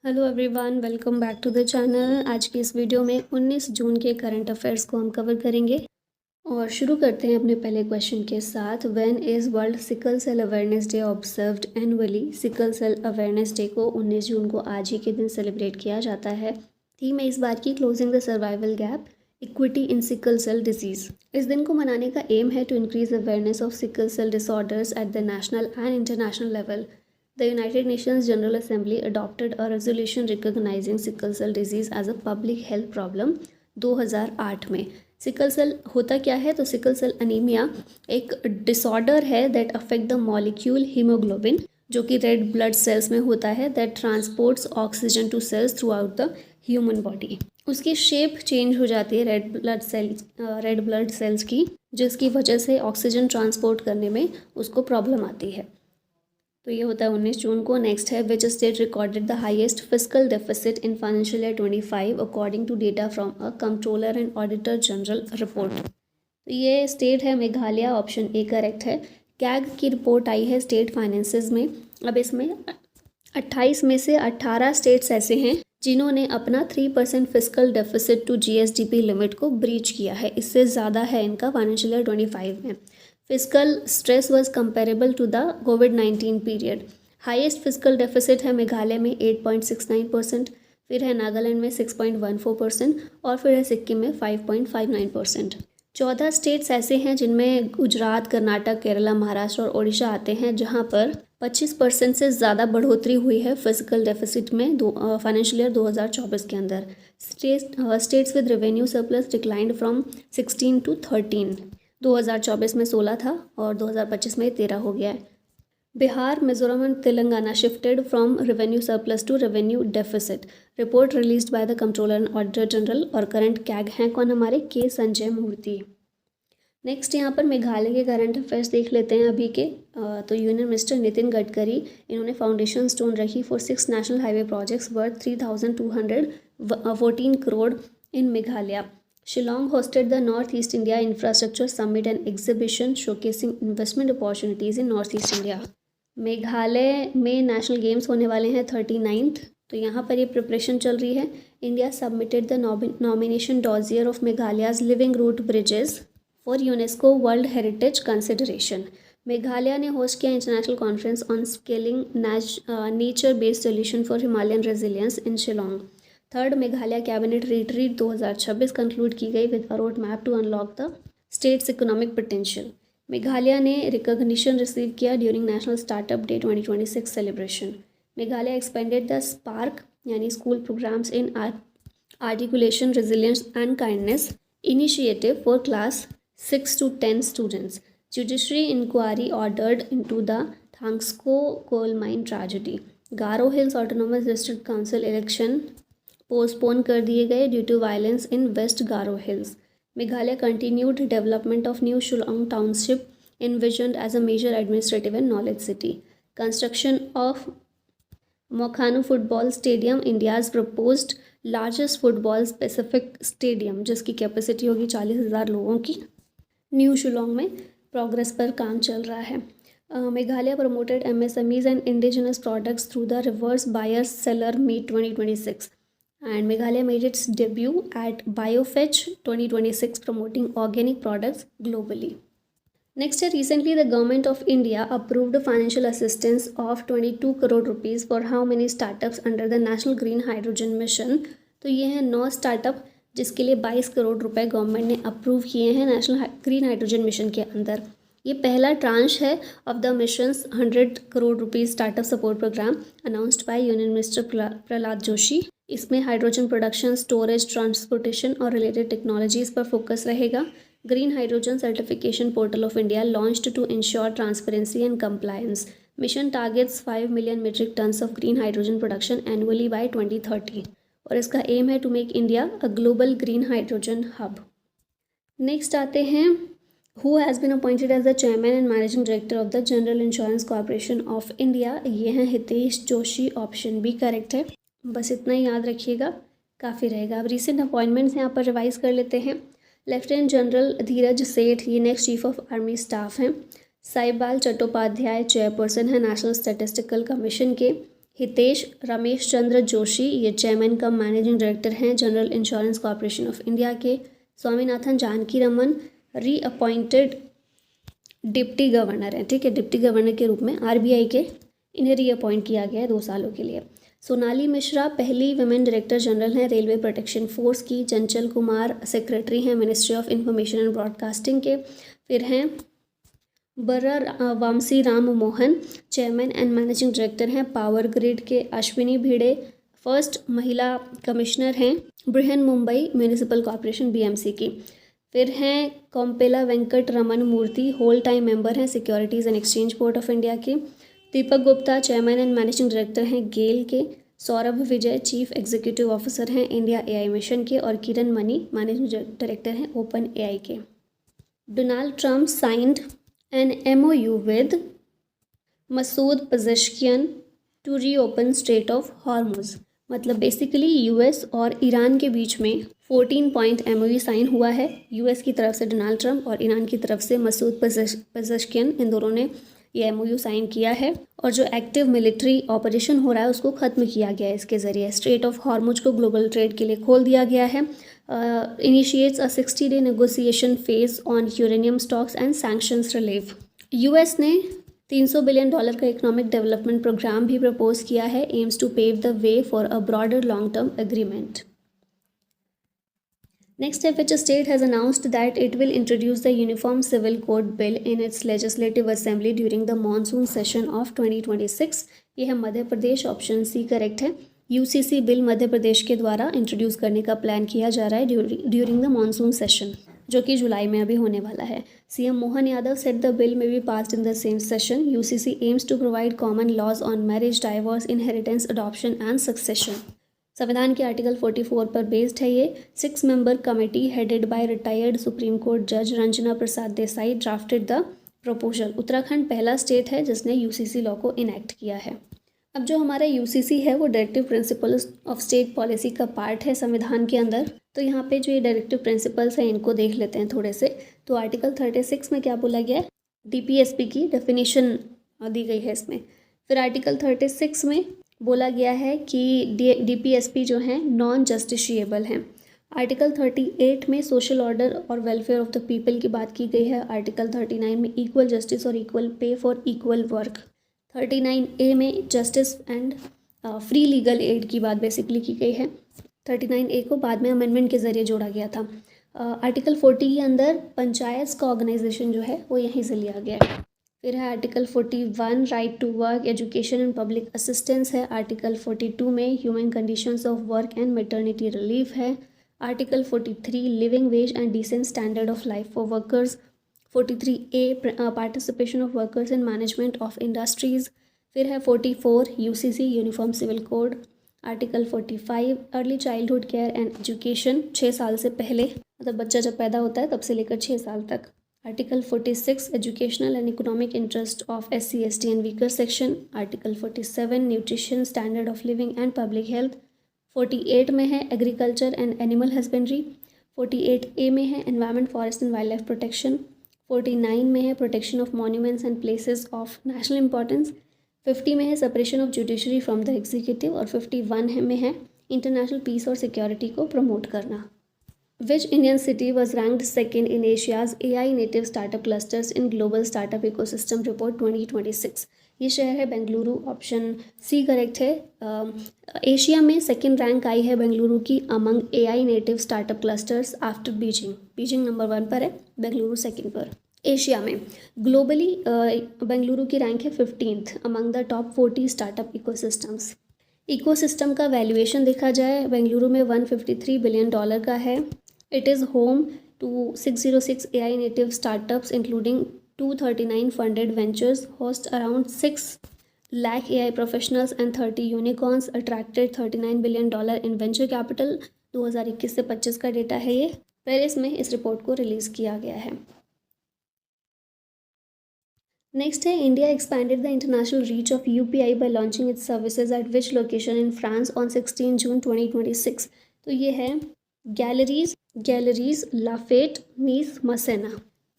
Hello everyone, welcome back to the channel. आज की इस वीडियो में 19 जून के करंट अफेयर्स को हम कवर करेंगे और शुरू करते हैं अपने पहले क्वेश्चन के साथ। When is world sickle cell awareness day observed annually? Sickle cell awareness day को 19 जून को आज ही के दिन सेलिब्रेट किया जाता है। थीम है इस बार की closing the survival gap, equity in sickle cell disease. इस दिन को मनाने का एम है to increase awareness of sickle cell disorders at the national and international level. The United Nations General Assembly adopted a resolution recognizing sickle cell disease as a public health problem 2008 में। Sickle cell होता क्या है? तो sickle cell anemia एक disorder है that affect the molecule hemoglobin, जो कि red blood cells में होता है, that transports oxygen to cells throughout the human body. उसकी शेप चेंज हो जाती है रेड ब्लड सेल्स की, जिसकी वजह से ऑक्सीजन ट्रांसपोर्ट करने में उसको प्रॉब्लम आती है। तो ये होता है 19 जून को। नेक्स्ट है, which state recorded the highest fiscal deficit in financial year 25 according to data from a controller and auditor general report? तो ये स्टेट है मेघालय, ऑप्शन ए करेक्ट है। कैग की रिपोर्ट आई है स्टेट फाइनेंसेस में। अब इसमें 28 में से 18 स्टेट्स ऐसे हैं जिन्होंने अपना 3% fiscal deficit to GSDP limit को ब्रीच किया है। इससे ज़्यादा है इनका फाइनेंशियल ईयर 25 में। Fiscal stress was comparable to the कोविड-19 पीरियड। हाईएस्ट फिस्कल डेफिसिट है मेघालय में 8.69%, फिर है नागालैंड में 6.14% और फिर है सिक्किम में 5.59%। 14 स्टेट्स ऐसे हैं जिनमें गुजरात, कर्नाटक, केरला, महाराष्ट्र और ओडिशा आते हैं, जहां पर 25% से ज़्यादा बढ़ोतरी हुई है फिजिकल डेफिसिट में फाइनेंशियल ईयर 2024 के अंदर। States with revenue surplus declined from 16 to 13। 2024 में 16 था और 2025 में 13 हो गया है। Bihar, Mizoram and Telangana shifted from revenue surplus to revenue deficit. Report released by the controller and auditor general. और करंट कैग हैं कौन? हमारे के संजय मूर्ति। नेक्स्ट यहाँ पर मेघालय के करंट अफेयर्स देख लेते हैं अभी के। तो यूनियन मिनिस्टर नितिन गडकरी, इन्होंने फाउंडेशन स्टोन रखी for 6 national highway projects worth 3,214 crore in Meghalaya. Shillong hosted the Northeast India Infrastructure Summit and exhibition showcasing investment opportunities in Northeast India. Meghalaya में नेशनल गेम्स होने वाले हैं 39th, तो यहाँ पर ये प्रिपरेशन चल रही है। India submitted the nomination dossier of Meghalaya's living root bridges for UNESCO world heritage consideration. Meghalaya ने होस्ट किया international conference on scaling nature based solution for Himalayan resilience in Shillong. Third Meghalaya cabinet retreat 2026 concluded की गई with a road map to unlock the state's economic potential. Meghalaya ने recognition receive किया during national startup day 2026 celebration. Meghalaya expanded the spark यानी school programmes in articulation, resilience and kindness initiative for class 6 to 10 students. Judiciary inquiry ordered into the Thangsko coal mine tragedy. Garo Hills autonomous district council election postpone कर दिए गए due to violence in West Garo Hills. Meghalaya continued development of New Shillong township envisioned as a major administrative and knowledge city. Construction of Mokhanu Football Stadium, India's proposed largest football specific stadium, जिसकी capacity होगी 40,000 लोगों की, new Shillong में progress पर काम चल रहा है। Meghalaya promoted MSMEs and indigenous products through the reverse buyer seller meet 2026 and Meghalaya made its debut at BioFetch 2026 promoting organic products globally. Next, recently the government of India approved financial assistance of 22 crore rupees for how many startups under the National Green Hydrogen Mission? तो ये हैं 9 startup जिसके लिए 22 करोड़ रुपए government ने approve किए हैं national green hydrogen mission के अंदर। ये पहला ट्रांश है of the missions 100 crore rupees startup support programme announced by union minister Pralhad Joshi. इसमें हाइड्रोजन प्रोडक्शन, स्टोरेज, ट्रांसपोर्टेशन और रिलेटेड टेक्नोलॉजीज़ पर फोकस रहेगा। Green hydrogen certification portal of India launched to ensure transparency and compliance. Mission targets 5 million metric tons of green hydrogen production annually by 2030 और इसका aim है to make India a global green hydrogen hub. Next आते हैं, who has been appointed as the chairman and managing director of the general insurance corporation of India? ये हैं Hitesh Joshi, option B correct है। बस इतना ही याद रखिएगा, काफ़ी रहेगा। अब रिसेंट अपॉइंटमेंट्स यहाँ पर रिवाइज कर लेते हैं। लेफ्टिनेंट जनरल धीरज सेठ, ये next chief of army staff हैं। साहिबाल चट्टोपाध्याय चेयरपर्सन है नेशनल स्टैटिस्टिकल कमीशन के। हितेश रमेश चंद्र जोशी, ये चेयरमैन कम मैनेजिंग डायरेक्टर हैं general insurance corporation of India के। Swaminathan Janaki Raman reappointed deputy governor हैं, ठीक है, डिप्टी गवर्नर के रूप में आरबीआई के, इन्हें रीअपॉइंट किया गया है 2 सालों के लिए। सोनाली मिश्रा पहली वुमेन डायरेक्टर जनरल हैं रेलवे प्रोटेक्शन फोर्स की। चंचल कुमार सेक्रेटरी हैं ministry of information and broadcasting के। फिर हैं Barra Vamsi Ram Mohan, chairman and managing director हैं पावर ग्रिड के। अश्विनी भिड़े फर्स्ट महिला कमिश्नर हैं Brihan Mumbai municipal corporation BMC की। फिर हैं Kompella Venkat Raman Murthy, whole time member हैं securities and exchange board of India के। Deepak Gupta chairman and managing director हैं गेल के। Saurabh Vijay chief executive officer हैं इंडिया एआई मिशन के। और किरण मनी मैनेजिंग डायरेक्टर हैं ओपन एआई के। Donald Trump signed an MOU with Masoud Pezeshkian to reopen strait of Hormuz. मतलब basically US और ईरान के बीच में 14 पॉइंट MOU साइन हुआ है, यूएस की तरफ से डोनाल्ड ट्रंप और ईरान की तरफ से मसूद पजेश्कियन, इन दोनों ने ये MOU साइन किया है। और जो एक्टिव मिलिट्री ऑपरेशन हो रहा है उसको ख़त्म किया गया है इसके ज़रिए। स्ट्रेट ऑफ हॉर्मुज को ग्लोबल ट्रेड के लिए खोल दिया गया है। Initiates a 60-day negotiation phase on uranium stocks and sanctions relief. US ने $300 बिलियन का इकोनॉमिक डेवलपमेंट प्रोग्राम भी प्रपोज किया है, aims to pave the way for a broader long term agreement. Next step, which state has announced that it will introduce the Uniform Civil Code Bill in its legislative assembly during the monsoon session of 2026? ये है Madhya Pradesh, option C correct है। UCC bill Madhya Pradesh के द्वारा introduce करने का plan किया जा रहा है ड्यूरिंग द मॉनसून सेशन, जो कि जुलाई में अभी होने वाला है। CM Mohan Yadav said the bill may be passed in the same session. UCC aims to provide common laws on marriage, divorce, inheritance, adoption and succession. संविधान के आर्टिकल 44 पर बेस्ड है ये। 6 member committee headed by retired supreme court जज Ranjana Prasad Desai drafted the proposal. Uttarakhand पहला state है जिसने UCC law को इनैक्ट किया है। अब जो हमारा यूसीसी है वो directive principles of state policy का पार्ट है संविधान के अंदर। तो यहाँ पे जो ये डायरेक्टिव प्रिंसिपल्स हैं इनको देख लेते हैं थोड़े से। तो आर्टिकल 36 में क्या बोला गया है, डीपीएसपी की डेफिनेशन दी गई है इसमें। फिर आर्टिकल 36 में बोला गया है कि डीपीएसपी जो हैं नॉन जस्टिशिएबल हैं। आर्टिकल 38 में सोशल ऑर्डर और वेलफेयर ऑफ द पीपल की बात की गई है। आर्टिकल 39 में इक्वल जस्टिस और equal pay for equal work. 39A में justice and free legal aid की बात बेसिकली की गई है। 39A को बाद में अमेंडमेंट के ज़रिए जोड़ा गया था। आर्टिकल 40 के अंदर पंचायत का ऑर्गेनाइजेशन जो है वो यहीं से लिया गया है। फिर है article 41 right to work, education and public assistance है। आर्टिकल 42 में human conditions of work and maternity relief है। Article 43 living wage and decent standard of life for workers. 43A participation of workers in management of industries. फिर है 44 UCC uniform civil code. Article 45 early childhood care and education, 6 साल से पहले, मतलब बच्चा जब पैदा होता है तब से लेकर 6 साल तक। Article 46 educational and economic interest of SC ST and weaker section. Article 47 nutrition, standard of living and public health. 48 में है agriculture and animal husbandry. 48A में है environment, forest and wild life protection. 49 में है protection of monuments and places of national importance. 50 में है separation of judiciary from the executive. और 51 में है इंटरनेशनल पीस और सिक्योरिटी को प्रमोट करना। Which Indian city was ranked second in Asia's AI native startup clusters in Global Startup Ecosystem Report 2026? ये शहर है बेंगलुरु, ऑप्शन सी करेक्ट है। एशिया में सेकंड रैंक आई है बेंगलुरु की among AI native startup clusters after Beijing. Beijing number 1 पर है, Bengaluru second पर। एशिया में ग्लोबली बेंगलुरु की रैंक है 15th among the top 40 startup ecosystems. Ecosystem का वैल्यूएशन देखा जाए बेंगलुरु में $153 बिलियन का है। It is home to 606 AI native startups including 239 funded ventures, hosts around 6 lakh AI professionals and 30 unicorns, attracted $39 billion in venture capital। 2021 से 25 का data है ये। पेरिस में इस रिपोर्ट को रिलीज़ किया गया है। नेक्स्ट है India expanded the international reach of UPI bye launching it's services at which location in France on 16 जून 2026। तो ये है गैलरीज लाफेट नीस मसेना।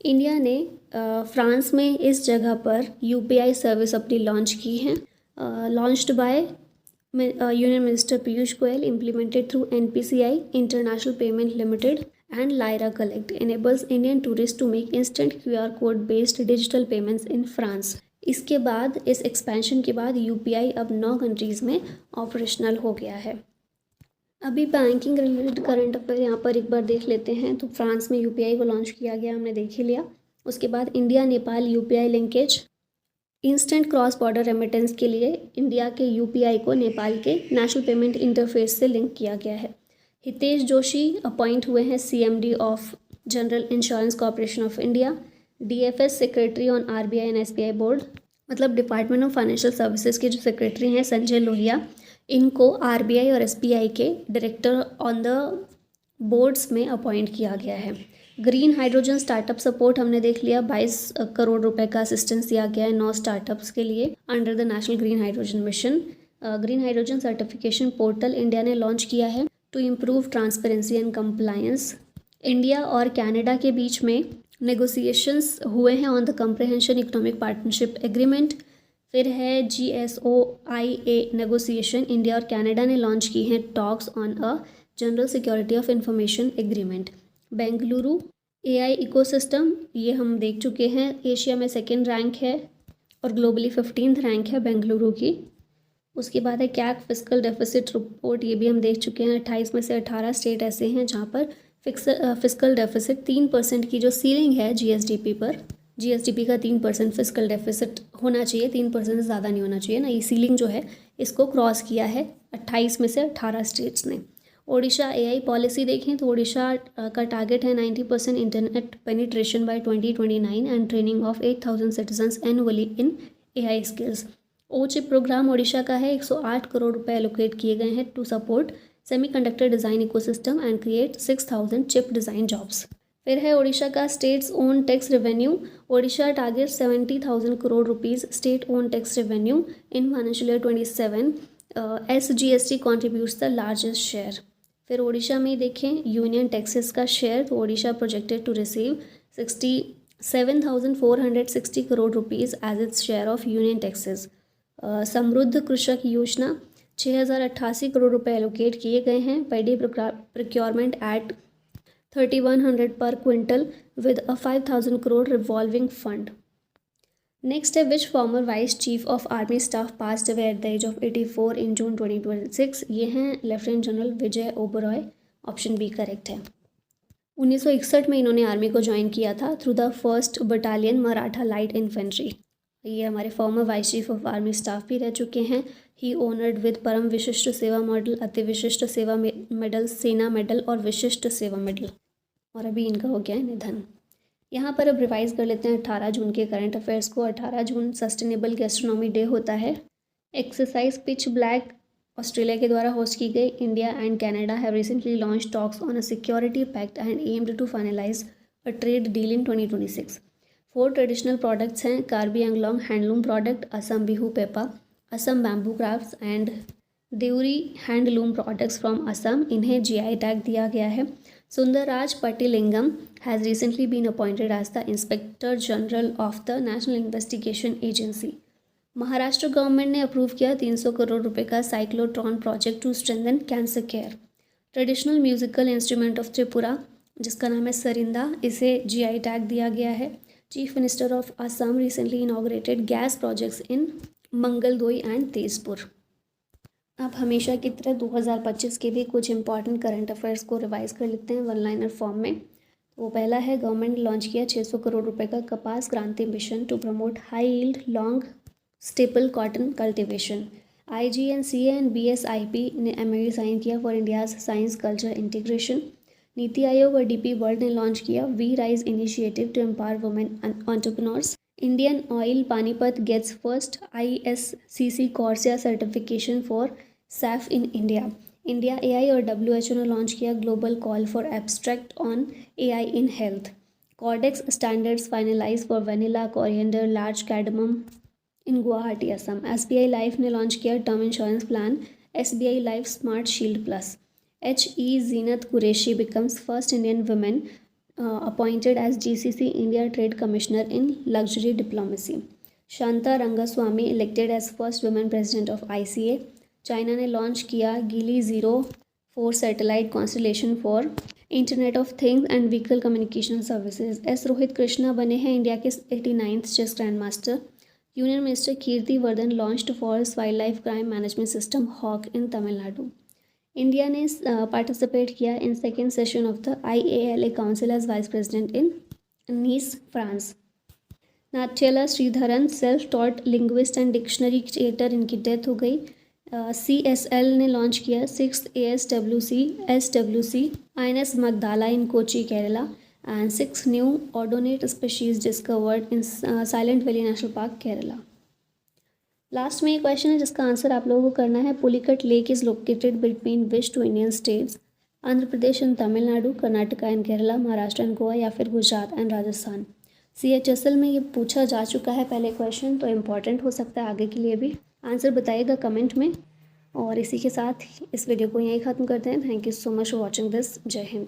इंडिया ने फ्रांस में इस जगह पर UPI सर्विस अपनी लॉन्च की है। Launched by Union Minister Piyush Goyal, implemented through NPCI, International Payment Limited, and Lyra Collect, enables Indian tourists to make instant QR code based digital payments in France. इसके बाद इस expansion के बाद UPI अब 9 countries में operational हो गया है। अभी बैंकिंग रिलेटेड करंट अफेयर यहाँ पर एक बार देख लेते हैं। तो फ्रांस में UPI को लॉन्च किया गया, हमने देख ही लिया। उसके बाद India Nepal UPI linkage, instant cross border remittance के लिए इंडिया के UPI को नेपाल के नेशनल पेमेंट इंटरफेस से लिंक किया गया है। हितेश जोशी अपॉइंट हुए हैं CMD of general insurance corporation of India. DFS secretary on RBI and SBI board, मतलब डिपार्टमेंट ऑफ फाइनेंशियल सर्विसेज के जो सेक्रेटरी हैं संजय लोहिया, इनको RBI और SBI के डायरेक्टर ऑन द बोर्ड्स में अपॉइंट किया गया है। ग्रीन हाइड्रोजन स्टार्टअप सपोर्ट हमने देख लिया, 22 करोड़ रुपए का असिस्टेंस दिया गया है 9 स्टार्टअप्स के लिए under the national green hydrogen mission. Green hydrogen certification portal India ने लॉन्च किया है to improve transparency and compliance. India और कनाडा के बीच में नेगोशिएशंस हुए हैं on the comprehension economic partnership agreement. फिर है GSOIA नेगोशिएशन, इंडिया और कनाडा ने लॉन्च की हैं talks on a general security of information agreement. Bengaluru AI ecosystem, ये हम देख चुके हैं, एशिया में 2nd रैंक है और ग्लोबली 15th रैंक है बेंगलुरु की। उसके बाद है कैग फिस्कल डेफिसिट रिपोर्ट, ये भी हम देख चुके हैं। 28 में से 18 स्टेट ऐसे हैं जहाँ पर फिस्कल डेफिसिट 3% की जो सीलिंग है GSDP पर, GSDP का 3% फिस्कल डेफिसिट होना चाहिए, 3% से ज़्यादा नहीं होना चाहिए ना, ये सीलिंग जो है इसको क्रॉस किया है 28 में से 18 स्टेट्स ने। ओडिशा AI पॉलिसी देखें तो ओडिशा का टारगेट है 90% internet penetration by 2029 and training of 8,000 citizens annually in AI skills. OCHIP programme Odisha का है, 108 करोड़ रुपए एलोकेट किए गए हैं to support semiconductor design ecosystem and create 6,000 chip design jobs. फिर है ओडिशा का states own tax revenue, Odisha target 70,000 crore rupees state own tax revenue in financial year 27। SGST contributes the largest share. फिर ओडिशा में देखें यूनियन टैक्सेस का शेयर, तो Odisha projected to receive 67,460 crore rupees as its share of union taxes. Samriddh Krishak योजना 6,088 करोड़ रुपए allocate किए गए हैं। Paddy procurement at 3,100 per quintal with a 5,000 crore revolving fund. Next है which former vice chief of army staff passed away at the age of 84 in June 2026। ये हैं lieutenant general Vijay Oberoi, option B correct है। 1961 में इन्होंने army को join किया था through the 1st battalion Maratha light infantry. ये हमारे former vice chief of army staff भी रह चुके हैं। ही ऑनर्ड विद परम विशिष्ट सेवा मॉडल, अति विशिष्ट सेवा मेडल, सेना मेडल और विशिष्ट सेवा मेडल, और अभी इनका हो गया है निधन। यहाँ पर अब रिवाइज कर लेते हैं 18 जून के करंट अफेयर्स को। 18 जून सस्टेनेबल गैस्ट्रोनॉमी डे होता है। एक्सरसाइज पिच ब्लैक ऑस्ट्रेलिया के द्वारा होस्ट की गई। India and Canada have recently launch talks on a security pact and aimed to finalise a trade deal in 2026। 4 traditional products हैं, Karbi Anglong handloom product, Assam Bihu pepa, Assam bamboo crafts and Deuri handloom products from Assam, इन्हें GI tag दिया गया है। Sundarraj Pattilingam has recently been appointed as the Inspector General of the National Investigation Agency. Maharashtra government ने approve किया 300 करोड़ रुपए का cyclotron project to strengthen cancer care. Traditional musical instrument of Tripura, जिसका नाम है सरिंदा, इसे GI टैग दिया गया है। Chief minister of Assam recently inaugurated gas projects in Mangaldoi and Tezpur. अब हमेशा की तरह 2025 के भी कुछ इंपॉर्टेंट करंट अफेयर्स को रिवाइज कर लेते हैं 1 लाइनर फॉर्म में। तो पहला है, गवर्नमेंट ने लॉन्च किया 600 करोड़ रुपए का Kapas Kranti mission to promote high yield long staple cotton cultivation. IGNCA and BSIP ने MOU साइन किया for India's science culture integration. NITI Aayog और DP वर्ल्ड ने लॉन्च किया we rise initiative to empower women entrepreneurs. Indian Oil Panipat gets first ISCC CORSIA certification for SAF in India. India AI और WHO ने launch किया global call for abstract on AI in health. Codex standards finalise for vanilla coriander large cardamom in Guwahati Assam. SBI life ने launch किया term insurance plan SBI life smart shield plus. HE Zeenat Qureshi becomes first Indian women appointed as GCC India trade commissioner in luxury diplomacy. Shanta Rangaswamy elected as first women president of ICA। China ने launch किया Geely 04 satellite constellation for internet of things and vehicle communication services. S Rohit Krishna बने हैं India के 89th chess grandmaster. Union minister Kirti Vardhan launched forest wildlife crime management system हॉक in Tamil Nadu. India ने participate किया in second session of the IALA council as vice president in Nice, France. Njattyela Sreedharan self taught linguist and dictionary creator, इनकी death हो गई। CSL ने launch किया 6th SWC INS Magdala in Kochi, Kerala, and 6 new odonate species discovered in Silent Valley national park, Kerala. Last में ये question है जिसका answer आप लोगों को करना है। Pulicat lake is located between which 2 Indian states? Andhra Pradesh and Tamil Nadu, Karnataka and Kerala, Maharashtra and Goa, या फिर गुजरात एंड राजस्थान। CHSL में ये पूछा जा चुका है पहले क्वेश्चन, तो इम्पॉर्टेंट हो सकता है आगे के लिए भी। आंसर बताइएगा कमेंट में। और इसी के साथ इस वीडियो को यहीं ख़त्म करते हैं। Thank you so much for watching this. जय हिंद।